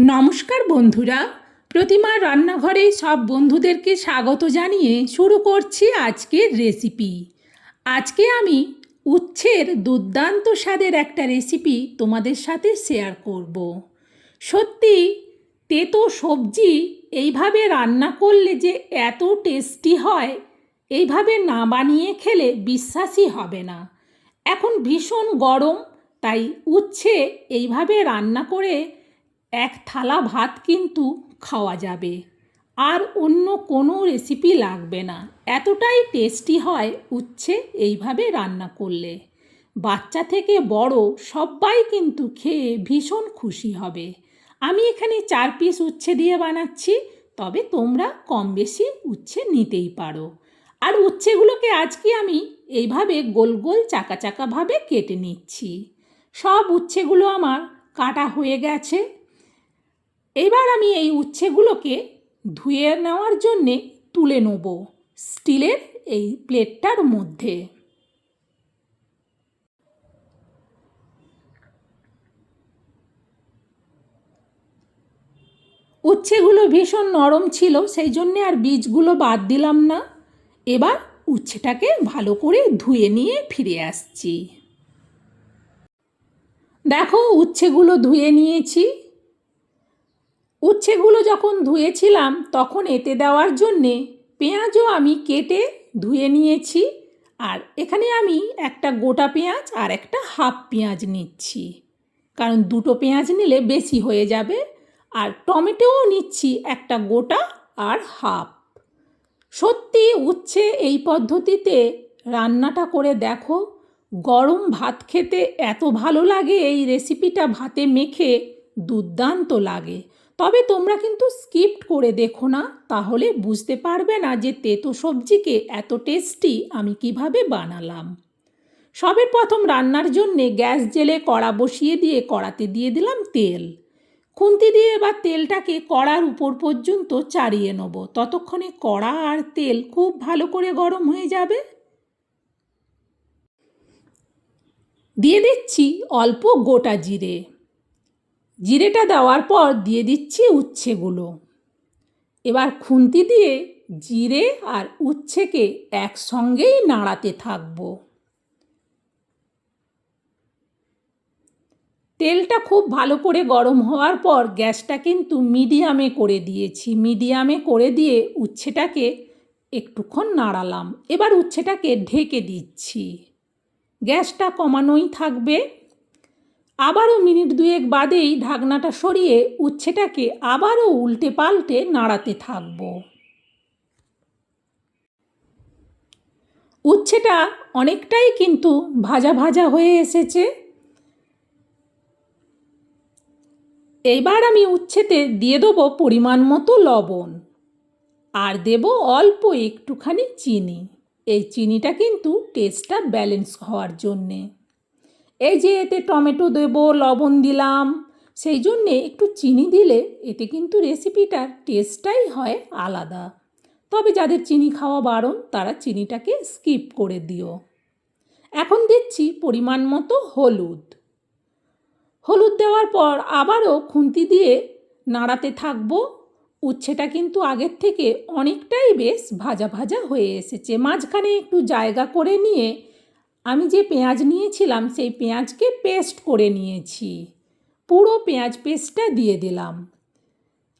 নমস্কার বন্ধুরা, প্রতিমার রান্নাঘরে সব বন্ধুদেরকে স্বাগত জানিয়ে শুরু করছি আজকের রেসিপি। আজকে আমি উচ্ছের দুর্দান্ত স্বাদের একটা রেসিপি তোমাদের সাথে শেয়ার করব। সত্যি তেতো সবজি এইভাবে রান্না করলে যে এত টেস্টি হয়, এইভাবে না বানিয়ে খেলে বিশ্বাসই হবে না। এখন ভীষণ গরম, তাই উচ্ছে এইভাবে রান্না করে এক থালা ভাত কিন্তু খাওয়া যাবে, আর অন্য কোনো রেসিপি লাগবে না। এতটাই টেস্টি হয় উচ্ছে এইভাবে রান্না করলে। বাচ্চা থেকে বড় সবাই কিন্তু খেয়ে ভীষণ খুশি হবে। আমি এখানে 4 পিস উচ্ছে দিয়ে বানাচ্ছি, তবে তোমরা কম বেশি উচ্ছে নিতেই পারো। আর উচ্ছেগুলোকে আজকে আমি এইভাবে গোল গোল চাকা চাকাভাবে কেটে নিচ্ছি। সব উচ্ছেগুলো আমার কাটা হয়ে গেছে। এবার আমি এই উচ্ছেগুলোকে ধুয়ে নেওয়ার জন্যে তুলে নেব স্টিলের এই প্লেটটার মধ্যে। উচ্ছেগুলো ভীষণ নরম ছিল, সেই জন্যে আর বীজগুলো বাদ দিলাম না। এবার উচ্ছেটাকে ভালো করে ধুয়ে নিয়ে ফিরে আসছি। দেখো, উচ্ছেগুলো ধুয়ে নিয়েছি। উচ্ছেগুলো যখন ধুয়েছিলাম তখন এতে দেওয়ার জন্যে পেঁয়াজও আমি কেটে ধুয়ে নিয়েছি। আর এখানে আমি একটা গোটা পেঁয়াজ আর একটা হাফ পেঁয়াজ নিচ্ছি, কারণ দুটো পেঁয়াজ নিলে বেশি হয়ে যাবে। আর টমেটোও নিচ্ছি একটা গোটা আর হাফ। সত্যি উচ্ছে এই পদ্ধতিতে রান্নাটা করে দেখো, গরম ভাত খেতে এত ভালো লাগে। এই রেসিপিটা ভাতে মেখে দুর্দান্ত লাগে। তবে তোমরা কিন্তু স্কিপ করে দেখো না, তাহলে বুঝতে পারবে না যে তেতো সবজিকে এত টেস্টি আমি কিভাবে বানালাম। সবের প্রথম রান্নার জন্যে গ্যাস জেলে কড়া বসিয়ে দিয়ে কড়াতে দিয়ে দিলাম তেল। খুন্তি দিয়ে এবার তেলটাকে কড়ার উপর পর্যন্ত চাড়িয়ে নেব, ততক্ষণে কড়া আর তেল খুব ভালো করে গরম হয়ে যাবে। দিয়ে দিচ্ছি অল্প গোটা জিরে। জিরেটা দেওয়ার পর দিয়ে দিচ্ছি উচ্ছেগুলো। এবার খুন্তি দিয়ে জিরে আর উচ্ছেকে একসঙ্গেই নাড়াতে থাকবো। তেলটা খুব ভালো করে গরম হওয়ার পর গ্যাসটা কিন্তু মিডিয়ামে করে দিয়েছি। মিডিয়ামে করে দিয়ে উচ্ছেটাকে একটুক্ষণ নাড়ালাম। এবার উচ্ছেটাকে ঢেকে দিচ্ছি। গ্যাসটা কমানোই থাকবে। আবারও মিনিট দুয়েক বাদেই ঢাকনাটা সরিয়ে উচ্ছেটাকে আবারও উল্টে পাল্টে নাড়াতে থাকব। উচ্ছেটা অনেকটাই কিন্তু ভাজা ভাজা হয়ে এসেছে। এইবার আমি উচ্ছেতে দিয়ে দেবো পরিমাণ মতো লবণ, আর দেব অল্প একটুখানি চিনি। এই চিনিটা কিন্তু টেস্টটা ব্যালেন্স হওয়ার জন্যে। এই যে এতে টমেটো দেব, লবণ দিলাম, সেই জন্যে একটু চিনি দিলে এতে কিন্তু রেসিপিটার টেস্টটাই হয় আলাদা। তবে যাদের চিনি খাওয়া বারণ তারা চিনিটাকে স্কিপ করে দিও। এখন দিচ্ছি পরিমাণ মতো হলুদ। হলুদ দেওয়ার পর আবারও খুন্তি দিয়ে নাড়াতে থাকবো। উচ্ছেটা কিন্তু আগের থেকে অনেকটাই বেশ ভাজা ভাজা হয়ে এসেছে। মাঝখানে একটু জায়গা করে নিয়ে আমি যে পেঁয়াজ নিয়েছিলাম সেই পেঁয়াজকে পেস্ট করে নিয়েছি। পুরো পেঁয়াজ পেস্টটা দিয়ে দিলাম।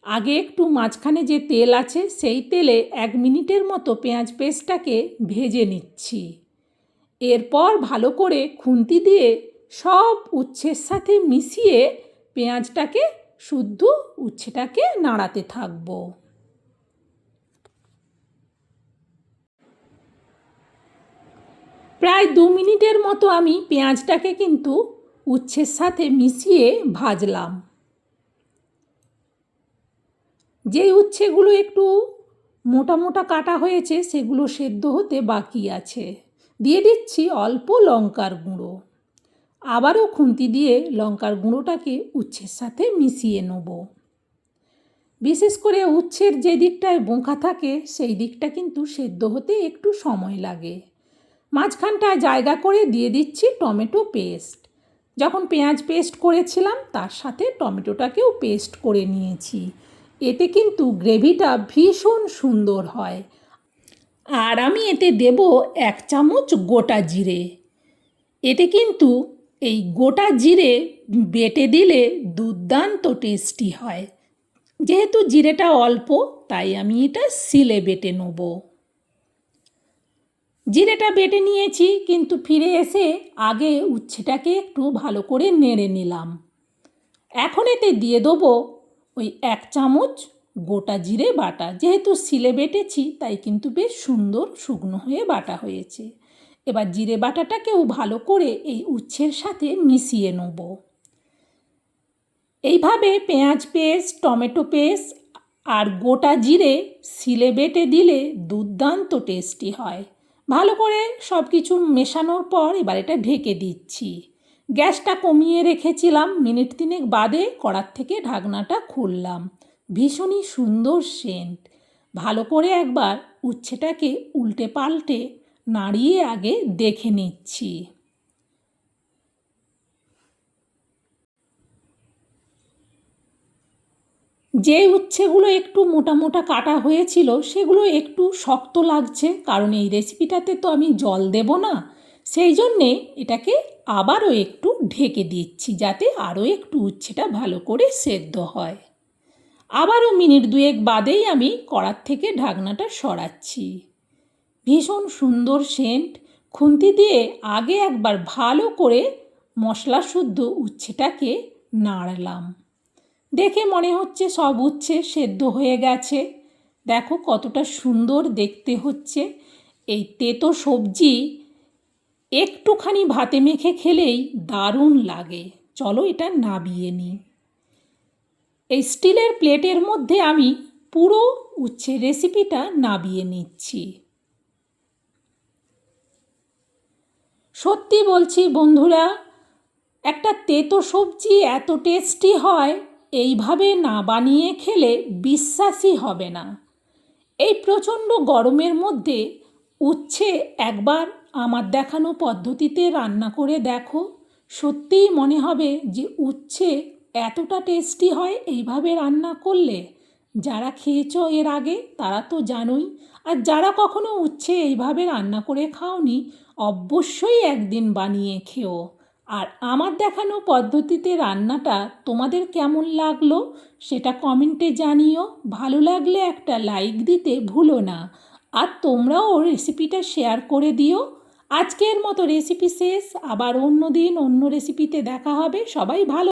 আগে একটু মাঝখানে যে তেল আছে সেই তেলে 1 মিনিটের মতো পেঁয়াজ পেস্টটাকে ভেজে নিচ্ছি। এরপর ভালো করে খুন্তি দিয়ে সব উচ্ছের সাথে মিশিয়ে পেঁয়াজটাকে শুদ্ধ উচ্ছেটাকে নাড়াতে থাকবো। প্রায় 2 মিনিটের মতো আমি পেঁয়াজটাকে কিন্তু উচ্ছের সাথে মিশিয়ে ভাজলাম। যেই উচ্ছেগুলো একটু মোটা মোটা কাটা হয়েছে সেগুলো সেদ্ধ হতে বাকি আছে। দিয়ে দিচ্ছি অল্প লঙ্কার গুঁড়ো। আবারও খুন্তি দিয়ে লঙ্কার গুঁড়োটাকে উচ্ছের সাথে মিশিয়ে নেব। বিশেষ করে উচ্ছের যে দিকটায় বোঁকা থাকে সেই দিকটা কিন্তু সেদ্ধ হতে একটু সময় লাগে। মাঝখানটায় জায়গা করে দিয়ে দিচ্ছি টমেটো পেস্ট। যখন পেঁয়াজ পেস্ট করেছিলাম তার সাথে টমেটোটাকেও পেস্ট করে নিয়েছি। এতে কিন্তু গ্রেভিটা ভীষণ সুন্দর হয়। আর আমি এতে দেব 1 চামচ গোটা জিরে। এতে কিন্তু এই গোটা জিরে বেটে দিলে দুর্দান্ত টেস্টি হয়। যেহেতু জিরেটা অল্প তাই আমি এটা শিলে বেটে নেব। জিরেটা বেটে নিয়েছি, কিন্তু ফিরে এসে আগে উচ্ছেটাকে একটু ভালো করে নেড়ে নিলাম। এখন এতে দিয়ে দেবো ওই 1 চামচ গোটা জিরে বাটা। যেহেতু শিলে বেটেছি তাই কিন্তু বেশ সুন্দর শুকনো হয়ে বাটা হয়েছে। এবার জিরে বাটাটাকেও ভালো করে এই উচ্ছের সাথে মিশিয়ে নেব। এইভাবে পেঁয়াজ পেস্ট, টমেটো পেস্ট আর গোটা জিরে শিলে বেটে দিলে দুর্দান্ত টেস্টি হয়। ভালো করে সব কিছু মেশানোর পর এবার এটা ঢেকে দিচ্ছি। গ্যাসটা কমিয়ে রেখেছিলাম, মিনিট 3 বাদে কড়ার থেকে ঢাকনাটা খুললাম। ভীষণই সুন্দর সেন্ট। ভালো করে একবার উচ্ছেটাকে উল্টে পাল্টে নাড়িয়ে আগে দেখে নিচ্ছি। যে উচ্ছেগুলো একটু মোটা মোটা কাটা হয়েছিল সেগুলো একটু শক্ত লাগছে, কারণ এই রেসিপিটাতে তো আমি জল দেব না। সেই জন্যে এটাকে আবারও একটু ঢেকে দিচ্ছি, যাতে আরও একটু উচ্ছেটা ভালো করে সেদ্ধ হয়। আবারও মিনিট 2 বাদেই আমি কড়ার থেকে ঢাকনাটা সরাচ্ছি। ভীষণ সুন্দর সেন্ট। খুন্তি দিয়ে আগে একবার ভালো করে মশলা শুদ্ধ উচ্ছেটাকে নাড়লাম। দেখে মনে হচ্ছে সব উচ্ছে সেদ্ধ হয়ে গেছে। দেখো কতটা সুন্দর দেখতে হচ্ছে। এই তেতো সবজি একটুখানি ভাতে মেখে খেলেই দারুণ লাগে। চলো এটা নাবিয়ে নিই। এই স্টিলের প্লেটের মধ্যে আমি পুরো উচ্ছে রেসিপিটা নাবিয়ে নিচ্ছি। সত্যি বলছি বন্ধুরা, একটা তেতো সবজি এত টেস্টি হয় এইভাবে না বানিয়ে খেলে বিশ্বাসই হবে না। এই প্রচণ্ড গরমের মধ্যে উচ্ছে একবার আমার দেখানো পদ্ধতিতে রান্না করে দেখো। সত্যিই মনে হবে যে উচ্ছে এতটা টেস্টি হয় এইভাবে রান্না করলে। যারা খেয়েছো এর আগে তারা তো জানোই, আর যারা কখনো উচ্ছে এইভাবে রান্না করে খাওনি অবশ্যই একদিন বানিয়ে খেও। আর আমার দেখানো পদ্ধতিতে রান্নাটা তোমাদের কেমন লাগলো সেটা কমেন্টে জানিও। ভালো লাগলে একটা লাইক দিতে ভুলো না। আর তোমরাও রেসিপিটা শেয়ার করে দিও। আজকের মতো রেসিপি শেষ। আবার অন্য দিন অন্য রেসিপিতে দেখা হবে। সবাই ভালো